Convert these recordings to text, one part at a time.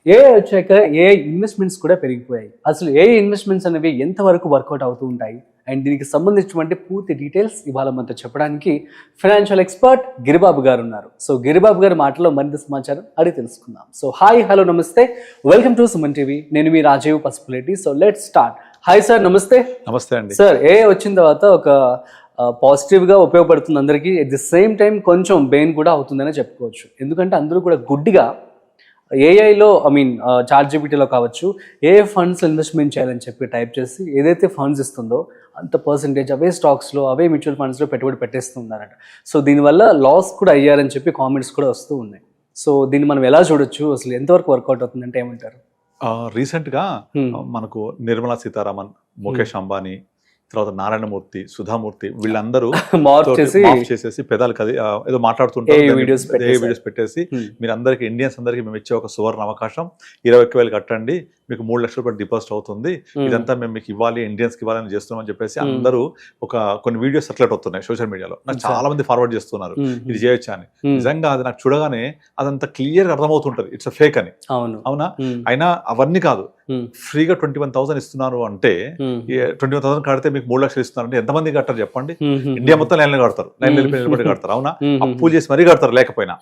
AI వచ్చాక AI investments కూడా పెరిగిపోయాయి. అసలు ఏఐ ఇన్వెస్ట్మెంట్స్ అనేవి ఎంతవరకు వర్కౌట్ అవుతూ ఉంటాయి అండ్ దీనికి సంబంధించినటువంటి పూర్తి డీటెయిల్స్ ఇవాళ మనతో చెప్పడానికి ఫైనాన్షియల్ ఎక్స్పర్ట్ గిరిబాబు గారు ఉన్నారు. సో గిరిబాబు గారి మాటలో మరింత సమాచారం అడిగి తెలుసుకుందాం. సో హాయ్, హలో, నమస్తే, వెల్కమ్ టు సుమన్ టీవీ. నేను మీ Rajeev Pasupuleti. So let's start. Hi sir, నమస్తే. నమస్తే అండి. సార్, ఏఐ వచ్చిన తర్వాత ఒక పాజిటివ్గా ఉపయోగపడుతుంది అందరికీ. ఎట్ ది సేమ్ టైం కొంచెం బెయిన్ కూడా అవుతుందనే చెప్పుకోవచ్చు. ఎందుకంటే అందరూ కూడా గుడ్డిగా ఏఐలో చాట్ జీపీటీలో కావచ్చు, ఏ ఫండ్స్ ఇన్వెస్ట్మెంట్ చేయాలని చెప్పి టైప్ చేసి ఏదైతే ఫండ్స్ ఇస్తుందో అంత పర్సంటేజ్ అవే స్టాక్స్లో, అవే మ్యూచువల్ ఫండ్స్లో పెట్టుబడి పెట్టేస్తున్నారట. సో దీనివల్ల లాస్ కూడా అయ్యారని చెప్పి కామెంట్స్ కూడా వస్తూ ఉన్నాయి. సో దీన్ని మనం ఎలా చూడొచ్చు, అసలు ఎంతవరకు వర్కౌట్ అవుతుందంటే ఏమంటారు? రీసెంట్గా మనకు నిర్మలా సీతారామన్, ముఖేష్ అంబానీ, తర్వాత నారాయణమూర్తి, సుధామూర్తి వీళ్ళందరూ చేసేసి పెదాలు ఏదో మాట్లాడుతుంటారు, వీడియోస్ పెట్టేసి మీరు అందరికి ఇండియన్స్ అందరికి మేము ఇచ్చే ఒక సువర్ణ అవకాశం, 21,000 కట్టండి, మీకు 3 లక్షల రూపాయలు డిపాజిట్ అవుతుంది, ఇదంతా మేము మీకు ఇవ్వాలి, ఇండియన్స్కి ఇవ్వాలని చేస్తున్నామని చెప్పేసి అందరూ కొన్ని వీడియోస్ సర్క్యులేట్ అవుతున్నాయి సోషల్ మీడియాలో. నాకు చాలా మంది ఫార్వర్డ్ చేస్తున్నారు ఇది చేయొచ్చా అని. నిజంగా అది నాకు చూడగానే అదంతా క్లియర్ అర్థమవుతుంటది ఇట్స్ ఫేక్ అని. అవునా? అయినా అవన్నీ కాదు, ఫ్రీగా 21,000 ఇస్తున్నారు అంటే 21,000 కడితే మీకు 3 లక్షలు ఇస్తున్నారు అంటే ఎంతమంది కడతారు చెప్పండి? ఇండియా మొత్తం లైన్లో కడతారు, లైన్ నిలబడి కడతారు. అవునా? అప్పులు చేసి మరీ కడతారు లేకపోయినా.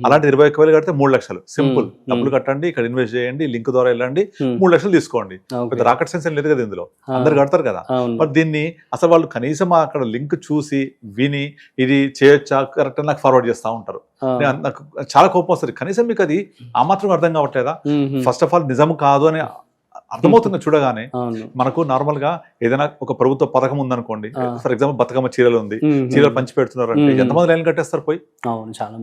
అలాంటి 21,000 కడితే 3 లక్షలు సింపుల్. డబ్బులు కట్టండి, ఇక్కడ ఇన్వెస్ట్ చేయండి, లింక్ ద్వారా వెళ్ళండి, 3 లక్షలు తీసుకోండి. పెద్ద రాకెట్ సైన్స్ లేదు కదా ఇందులో, అందరు కడతారు కదా. మరి దీన్ని అసలు వాళ్ళు కనీసం అక్కడ లింక్ చూసి విని ఇది చేయొచ్చా కరెక్ట్ నాకు ఫార్వర్డ్ చేస్తూ ఉంటారు. నాకు చాలా కోపం వస్తుంది. కనీసం మీకు అది ఆ మాత్రం అర్థం కావట్లేదా? ఫస్ట్ ఆఫ్ ఆల్ నిజం కాదు అని అర్థమవుతుంది చూడగానే. మనకు నార్మల్ గా ఏదైనా ఒక ప్రభుత్వ పథకం ఉందనుకోండి, ఫర్ ఎగ్జాంపుల్ బతుకమ్మ చీరలు ఉంది, చీరలు పంచి పెడుతున్నారు అంటే ఎంతమంది లైన్ కట్టేస్తారు పోయి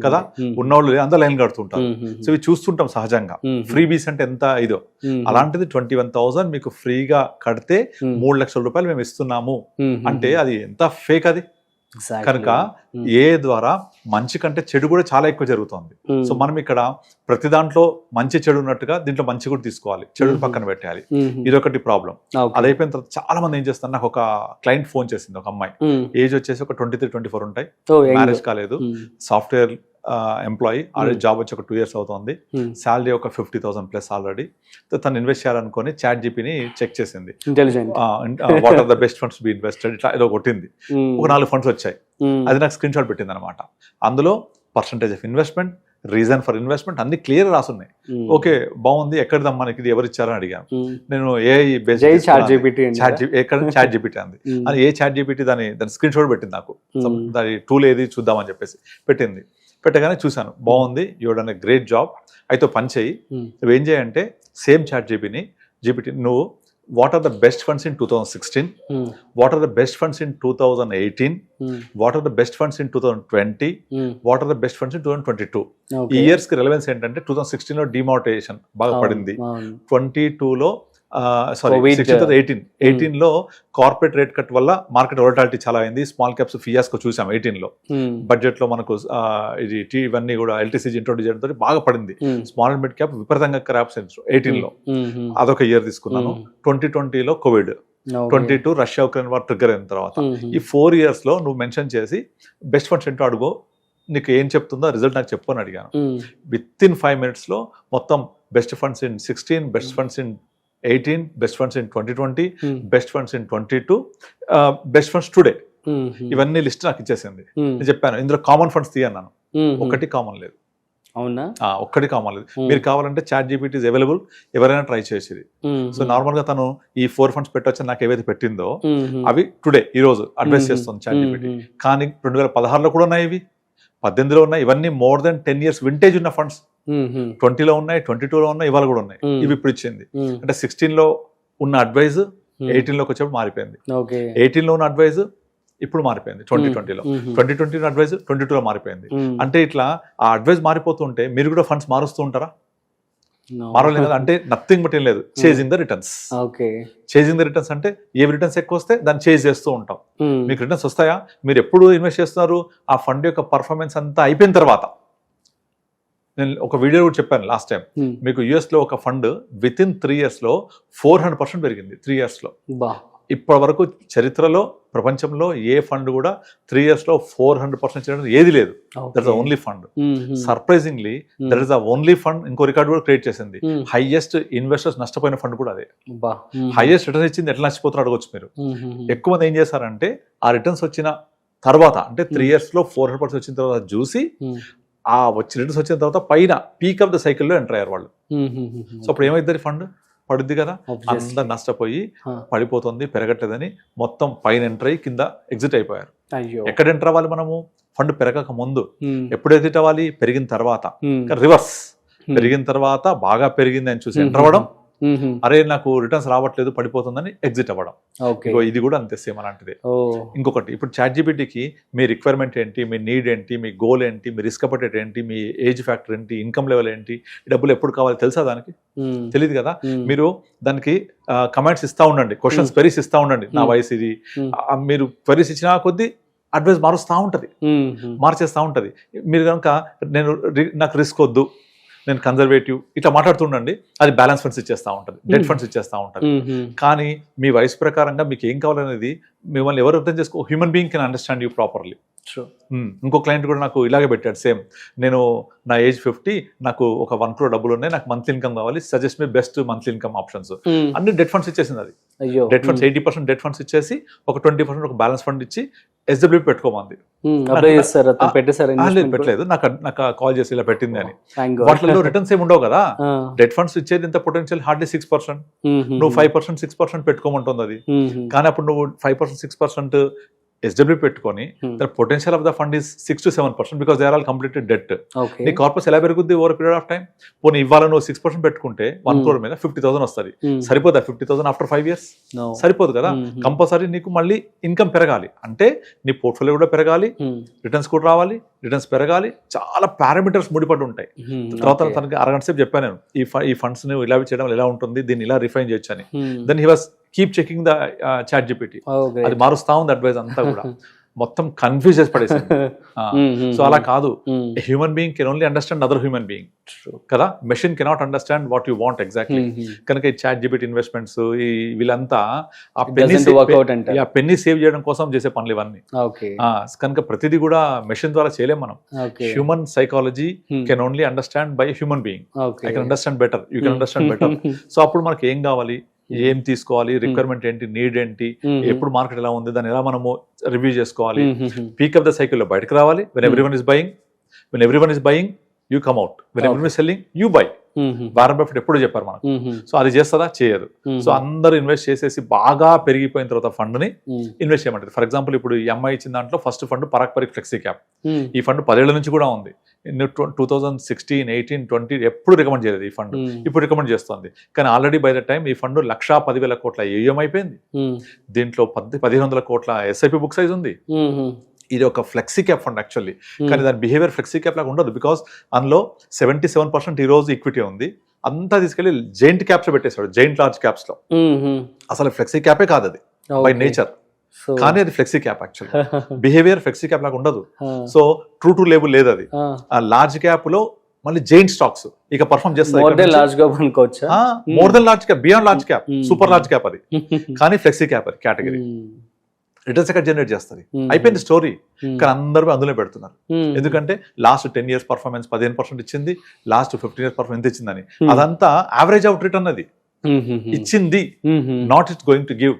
కదా? ఉన్నవాళ్ళు అందరూ లైన్ కడుతుంటారు. సో ఇవి చూస్తుంటాం సహజంగా. ఫ్రీ బీస్ అంటే ఎంత ఇదో, అలాంటిది 21,000 మీకు ఫ్రీగా కడితే 3 లక్షల రూపాయలు మేము ఇస్తున్నాము అంటే అది ఎంత ఫేక్ అది. కనుక ఏ ద్వారా మంచి కంటే చెడు కూడా చాలా ఎక్కువ జరుగుతుంది. సో మనం ఇక్కడ ప్రతి దాంట్లో మంచి చెడు ఉన్నట్టుగా దీంట్లో మంచి కూడా తీసుకోవాలి, చెడుని పక్కన పెట్టాలి. ఇదొకటి ప్రాబ్లం. అది అయిపోయిన తర్వాత చాలా మంది ఏం చేస్తారు, నాకు ఒక క్లయింట్ ఫోన్ చేసింది, ఒక అమ్మాయి, ఏజ్ వచ్చేసి ఒక 23-24 ఉంటాయి, మ్యారేజ్ కాలేదు, సాఫ్ట్వేర్ ఎంప్లాయీ, ఆల్రెడీ జాబ్ వచ్చి ఒక 2 years అవుతుంది, శాలరీ ఒక 50,000 ప్లస్ ఆల్రెడీ. తను ఇన్వెస్ట్ చేయాలనుకుని చాట్ జీపీని చెక్ చేసింది, what are the best funds be invested, ఇట్లా ఏదో కొట్టింది. ఒక 4 ఫండ్స్ వచ్చాయి, అది నాకు స్క్రీన్ షాట్ పెట్టింది అనమాట. అందులో percentage of investment, reason for investment అన్ని క్లియర్ రాసున్నాయి. ఓకే, బాగుంది, ఎక్కడిదమ్మా మనకి ఇది ఎవరు ఇచ్చారని అడిగాను నేను. చాట్ జీపీటీ అంది. అది ఏ చాట్ జీపీటీ దాని స్క్రీన్ షాట్ పెట్టింది నాకు, దాని టూల్ ఏది చూద్దామని చెప్పేసి పెట్టింది. పెట్టగానే చూశాను, బాగుంది, your done a great job, అయితే పని చేయి, నువ్వేం చేయంటే సేమ్ చాట్ జీపీటీ నువ్వు what are the best funds in 2016, what are the best funds in 2018, what are the best funds in 2020, what are the best funds in 2022. ఈ years కి relevance ఏంటంటే 2016 లో డిమానిటైజేషన్ బాగా పడింది, 22లో 18 లో కార్పొరేట్ రేట్ కట్ వల్ల market volatility చాలా అయింది, స్మాల్ క్యాప్స్ ఫియాస్కో చూసాం 18 లో. బడ్జెట్ లో మనకు ఇది ఇవన్నీ కూడా ఎల్టీసీజీ ఇంట్రొడ్యూస్ చేయడంతో బాగా పడింది, స్మాల్ అండ్ మిడ్ క్యాప్ విపరీతంగా క్రాప్స్ 18 లో. అదొక ఇయర్ తీసుకున్నాను. 2020 లో Covid, 22 Russia Ukraine war trigger అయిన తర్వాత, ఈ 4 years లో నువ్వు మెన్షన్ చేసి బెస్ట్ ఫండ్స్ ఏంటో అడుగు, నీకు ఏం చెప్తుందో రిజల్ట్ నాకు చెప్పు అని అడిగాను. విత్ ఇన్ 5 minutes లో మొత్తం best funds in 16, best funds in 18, best funds in 2020, best funds in 22, best funds today, ఇవన్నీ లిస్ట్ నాకు ఇచ్చేసింది. నేను చెప్పాను ఇందులో కామన్ ఫండ్స్ తీయన్నాను, ఒక్కటి కామన్ లేదు. అవునా? ఒక్కటి కామన్ లేదు. మీరు కావాలంటే చాట్ జీపీటీ ఇస్ అవైలబుల్, ఎవరైనా ట్రై చేసేది. సో నార్మల్ గా తను ఈ 4 ఫండ్స్ పెట్టొచ్చని నాకు ఏవైతే పెట్టిందో అవి టుడే ఈ రోజు అడ్వైస్ చేస్తుంది చాట్ జీపీటీ. కానీ 2016లో కూడా ఉన్నాయి, ఇవి 18లో ఉన్నాయి, ఇవన్నీ మోర్ దెన్ 10 years వింటేజ్ ఉన్న ఫండ్స్. 20లో ఉన్నాయి, 22లో ఉన్నాయి, ఇవాళ కూడా ఉన్నాయి. ఇవి ఇప్పుడు ఇచ్చింది అంటే 16లో ఉన్న అడ్వైజ్ 18లోకి వచ్చేప్పుడు మారిపోయింది, 18లో ఉన్న అడ్వైజ్ ఇప్పుడు మారిపోయింది 2020లో, 2020 అడ్వైజ్ 22లో మారిపోయింది. అంటే ఇట్లా ఆ అడ్వైజ్ మారిపోతుంటే మీరు కూడా ఫండ్స్ మారుస్తూ ఉంటారా? మారలేదు కదా. అంటే నథింగ్ బట్ ఏం లేదు, chasing the returns. Chasing the returns అంటే ఏ రిటర్న్స్ ఎక్కువ వస్తే దాన్ని చేజ్ చేస్తూ ఉంటాం. మీకు రిటర్న్స్ వస్తాయా? మీరు ఎప్పుడు ఇన్వెస్ట్ చేస్తున్నారు? ఆ ఫండ్ యొక్క పర్ఫార్మెన్స్ అంతా అయిపోయిన తర్వాత. నేను ఒక వీడియో కూడా చెప్పాను లాస్ట్ టైం, మీకు యుఎస్ లో ఒక ఫండ్ విత్ ఇన్ 3 years లో 400% పెరిగింది 3 years లో. ఇప్పటి వరకు చరిత్రలో ప్రపంచంలో ఏ ఫండ్ కూడా 3 years లో 400% చేయడం ఏది లేదు. That is the only fund. Surprisingly that is the only fund. ఇంకో రికార్డు కూడా క్రియేట్ చేసింది. హైయెస్ట్ ఇన్వెస్టర్స్ నష్టపోయిన ఫండ్ కూడా అదే. హైయెస్ట్ రిటర్న్స్ ఇచ్చింది. ఎట్లా నష్టపోతారో అడగొచ్చు మీరు. ఎక్కువ మంది ఏం చేశారంటే ఆ రిటర్న్స్ వచ్చిన తర్వాత, అంటే 3 years లో 400% వచ్చిన తర్వాత చూసి ఆ రిటర్న్స్ వచ్చిన తర్వాత పైన పీక్ ఆఫ్ ద సైకిల్లో ఎంటర్ అయ్యారు వాళ్ళు. సో అప్పుడు ఏమైంది? ఫండ్ పడుద్ది కదా, అందరు నష్టపోయి పడిపోతుంది, పెరగట్లేదని మొత్తం పైన ఎంటర్ అయ్యి కింద ఎగ్జిట్ అయిపోయారు. ఎక్కడ ఎంటర్ అవ్వాలి మనము? ఫండ్ పెరగక ముందు. ఎప్పుడు ఎగ్జిట్ అవ్వాలి? పెరిగిన తర్వాత. రివర్స్, పెరిగిన తర్వాత బాగా పెరిగింది అని చూసి ఎంటర్ అవ్వడం, అరే నాకు రిటర్న్స్ రావట్లేదు పడిపోతుందని ఎగ్జిట్ అవ్వడం. ఇది కూడా అంతే సేమ్ అలాంటిదే. ఇంకొకటి, ఇప్పుడు ChatGPTకి మీ రిక్వైర్మెంట్ ఏంటి, మీ నీడ్ ఏంటి, మీ గోల్ ఏంటి, మీ రిస్క్ అపటైట్ ఏంటి, మీ ఏజ్ ఫ్యాక్టర్ ఏంటి, ఇన్కమ్ లెవెల్ ఏంటి, డబ్బులు ఎప్పుడు కావాలి తెలుసా? దానికి తెలియదు కదా. మీరు దానికి కమెంట్స్ ఇస్తా ఉండండి, క్వశ్చన్స్ క్వెరీస్ ఇస్తా ఉండండి. నా వయసు ఇది, మీరు క్వెరీస్ ఇచ్చినా కొద్దీ అడ్వైస్ మారుస్తూ ఉంటుంది, మార్చేస్తూ ఉంటుంది. మీరు కనుక నాకు రిస్క్ వద్దు, నేను కన్జర్వేటివ్ ఇట్లా మాట్లాడుతుండండి, అది బ్యాలెన్స్ ఫండ్స్ ఇచ్చేస్తూ ఉంటుంది, డెట్ ఫండ్స్ ఇచ్చేస్తూ ఉంటుంది. కానీ మీ వయసు ప్రకారంగా మీకు ఏం కావాలనేది మిమ్మల్ని ఎవరు అర్థం చేసుకో, human being can understand you properly. ఇంకో క్లయింట్ కూడా నాకు ఇలాగే పెట్టాడు సేమ్. నేను నా ఏజ్ 50, నాకు ఒక 1 crore డబ్బులు ఉన్నాయి, నాకు మంత్లీ ఇన్కమ్ కావాలి, suggest me best monthly income options. అన్ని డెట్ ఫండ్స్ ఇచ్చేసింది అది. డెట్ ఫండ్స్ 80% డెట్ ఫండ్స్ ఇచ్చేసి ఒక 20% ఒక బ్యాలెన్స్ ఫండ్ ఇచ్చి SWP పెట్టుకోమంది. పెట్టలేదు, నాకు కాల్ చేసి ఇలా పెట్టింది అని. వాటిలో రిటర్న్స్ ఏమి ఉండవు కదా. డెట్ ఫండ్స్ ఇచ్చేది ఇంత పొటెన్షియల్ హార్డ్లీ 6%. నువ్వు 5% 6% పెట్టుకోమంటుంది అది. కానీ అప్పుడు నువ్వు 5% 6% SWP పెట్టుకొని potential of the fund is 6 to 7% because they are all completed debt. నీ కార్పస్ ఎలా పెరుగుద్ది ఓవర్ పీరియడ్ ఆఫ్ టైం? పోనీ ఇవాళ నువ్వు 6% పెట్టుకుంటే 1 crore మీద 50,000 వస్తుంది. సరిపోదా 50,000 ఆఫ్టర్ 5 years? సరిపోదు కదా. కంపల్సరీ నీకు మళ్ళీ ఇన్కమ్ పెరగాలి అంటే నీ పోర్ట్ఫోలియో కూడా పెరగాలి, రిటర్న్స్ కూడా రావాలి, రిటర్న్స్ పెరగాలి. చాలా పారామీటర్స్ ముడిపడి ఉంటాయి. తర్వాత తనకి అరగంట సేపు చెప్పాను నేను, ఈ ఫండ్స్ ని ఇలా చేయడం ఎలా ఉంటుంది, దీన్ని ఇలా రిఫైన్ చేయొచ్చు అని. Then he was keep checking the ChatGPT. అది మారుస్తా ఉంది అడ్వైస్ అంతా కూడా. మొత్తం కన్ఫ్యూజ్ చేసి పడేసింది. సో అలా కాదు. Human being can only understand other human being కదా. Machine cannot understand what you want exactly. కనుక ఈ ChatGPT ఇన్వెస్ట్మెంట్స్ వీళ్ళంతా ఆ పెన్నీ సేవ్ చేయడం కోసం చేసే పనులు ఇవన్నీ. కనుక ప్రతిదీ కూడా మెషిన్ ద్వారా చేయలేం మనం. Human psychology can only understand by human being. I can understand better, you can understand better. So అప్పుడు మనకి ఏం కావాలి, ఏం తీసుకోవాలి, రిక్వైర్మెంట్ ఏంటి, నీడ్ ఏంటి, ఎప్పుడు మార్కెట్ ఎలా ఉంది, దాన్ని ఎలా మనము రివ్యూ చేసుకోవాలి, పీక్ ఆఫ్ ద సైకిల్లో బయటకు రావాలి. When everyone is buying you come out, when everyone is selling you by. Warren Buffett ఎప్పుడు చెప్పారు మనకు. సో అది చేస్తుందా? చేయదు. సో అందరూ ఇన్వెస్ట్ చేసేసి బాగా పెరిగిపోయిన తర్వాత ఫండ్ ని ఇన్వెస్ట్ చేయమంటారు. ఫర్ ఎగ్జాంపుల్ ఇప్పుడు ఈ అమ్మాయి ఇచ్చిన దాంట్లో first fund Parag Parikh flexi cap. ఈ ఫండ్ 10 ఏళ్ల నుంచి కూడా ఉంది. 2016, 18, 20 ఎప్పుడు రికమెండ్ చేయలేదు ఈ ఫండ్, ఇప్పుడు రికమెండ్ చేస్తుంది. కానీ ఆల్రెడీ బై ద టైం ఈ ఫండ్ 1,10,000 కోట్ల AUM అయిపోయింది. దీంట్లో 1,500 కోట్ల SIP బుక్ సైజ్ ఉంది. ఇది ఒక ఫ్లెక్సీ క్యాప్ ఫండ్ యాక్చువల్లీ. కానీ దాని బిహేవియర్ ఫ్లెక్సీ క్యాప్ లాగా ఉండదు. బికాస్ అందులో 77% ఈ రోజు ఈక్విటీ ఉంది. అంతా తీసుకెళ్లి జైంట్ క్యాప్స్ లో పెట్టేశాడు, జైంట్ లార్జ్ క్యాప్స్ లో. అసలు ఫ్లెక్సీ క్యాపే కాదు అది బై నేచర్. కానీ అది flexi cap actual. Behaviour flexi cap లాగా ఉండదు. సో ట్రూ టు లేబుల్ లేదు అది. ఆ లార్జ్ క్యాప్ లో మళ్ళీ జైంట్ స్టాక్స్ ఇక పర్ఫార్మ్ చేస్తాయి. More than large cap, beyond large cap, super large cap అది. కానీ ఫ్లెక్సీ క్యాప్ అది కేటగిరీ. రిటర్న్స్ ఎక్కడ జనరేట్ చేస్తుంది? అయిపోయింది స్టోరీ. కానీ అందరూ అందులో పెడుతున్నారు. ఎందుకంటే లాస్ట్ 10 years పర్ఫార్మెన్స్ 15% ఇచ్చింది, లాస్ట్ 15 years పర్ఫార్మెన్స్ ఎంత ఇచ్చిందని. అదంతా యావరేజ్ అవుట్ రిటర్న్ అది ఇచ్చింది, not it's going to give.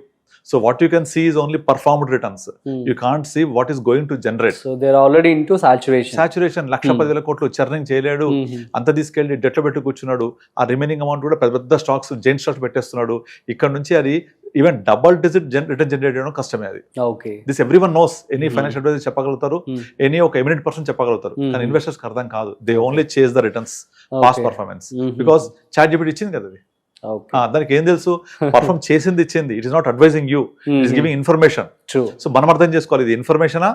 So what you can see is only performed returns. You can't see what is going to generate. So they're already into saturation. 1,10,000 కోట్లు churning చేయలేడు, అంత తీసుకెళ్లి debt లో పెట్టి కూర్చున్నాడు. ఆ రిమైనింగ్ అమౌంట్ కూడా పెద్ద పెద్ద స్టాక్స్, జైంట్ స్టాక్స్ పెట్టేస్తున్నాడు. ఇక్కడ నుంచి అది even double digit return generate చేయడం కష్టమే అది. This everyone knows. Any financial advisor చెప్పగలుగుతారు, ఎనీ ఒక ఎమినెంట్ పర్సన్ చెప్పగలుగుతారు. కానీ ఇన్వెస్టర్స్ అర్థం కాదు. They only chase the returns, past performance. Because ChatGPT ఇచ్చింది కదా అది. దానికి ఏం తెలుసు? పర్ఫార్మ్ చేసింది ఇచ్చింది. It is not advising you, it is giving information. So మనం అర్థం చేసుకోవాలి, ఇది ఇన్ఫర్మేషనా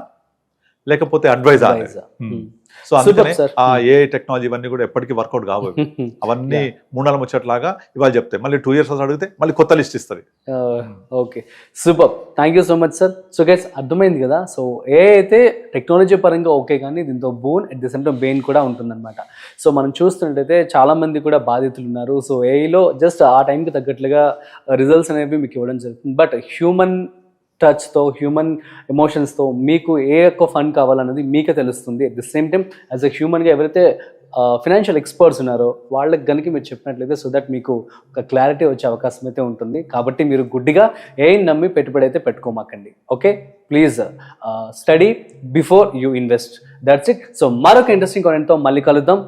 లేకపోతే అడ్వైజర్. సో అందుకనే sir. ఆ ఏ టెక్నాలజీ ఇవన్నీ కూడా ఎప్పటికీ వర్కౌట్ కావు. అవన్నీ మూడాల ముచ్చట్లాగా ఇవాళ చెప్తాయి, మళ్ళీ 2 years అడిగితే మళ్ళీ కొత్త లిస్ట్ ఇస్తుంది. Okay, super, thank you so much sir. So guys, అర్థమైంది కదా. సో ఏ అయితే టెక్నాలజీ పరంగా ఓకే, కానీ దీంతో boon at the same time bane కూడా ఉంటుందన్నమాట. సో మనం చూస్తున్నట్టయితే చాలా మంది కూడా బాధితులు ఉన్నారు. సో ఏఐలో జస్ట్ ఆ టైంకి తగ్గట్లుగా రిజల్ట్స్ అనేవి మీకు ఇవ్వడం జరుగుతుంది. బట్ హ్యూమన్ టచ్తో, హ్యూమన్ ఎమోషన్స్తో మీకు ఏ యొక్క ఫండ్ కావాలన్నది మీకే తెలుస్తుంది. At the same time as a హ్యూమన్గా ఎవరైతే ఫినాన్షియల్ ఎక్స్పర్ట్స్ ఉన్నారో వాళ్ళకి కనుక మీరు చెప్పినట్లయితే సో దట్ మీకు ఒక క్లారిటీ వచ్చే అవకాశం అయితే ఉంటుంది. కాబట్టి మీరు గుడ్డిగా ఏం నమ్మి పెట్టుబడి అయితే పెట్టుకోమాకండి. Okay, please study before you invest. That's it. So మరొక ఇంట్రెస్టింగ్ కాంటెంట్తో మళ్ళీ కలుద్దాం.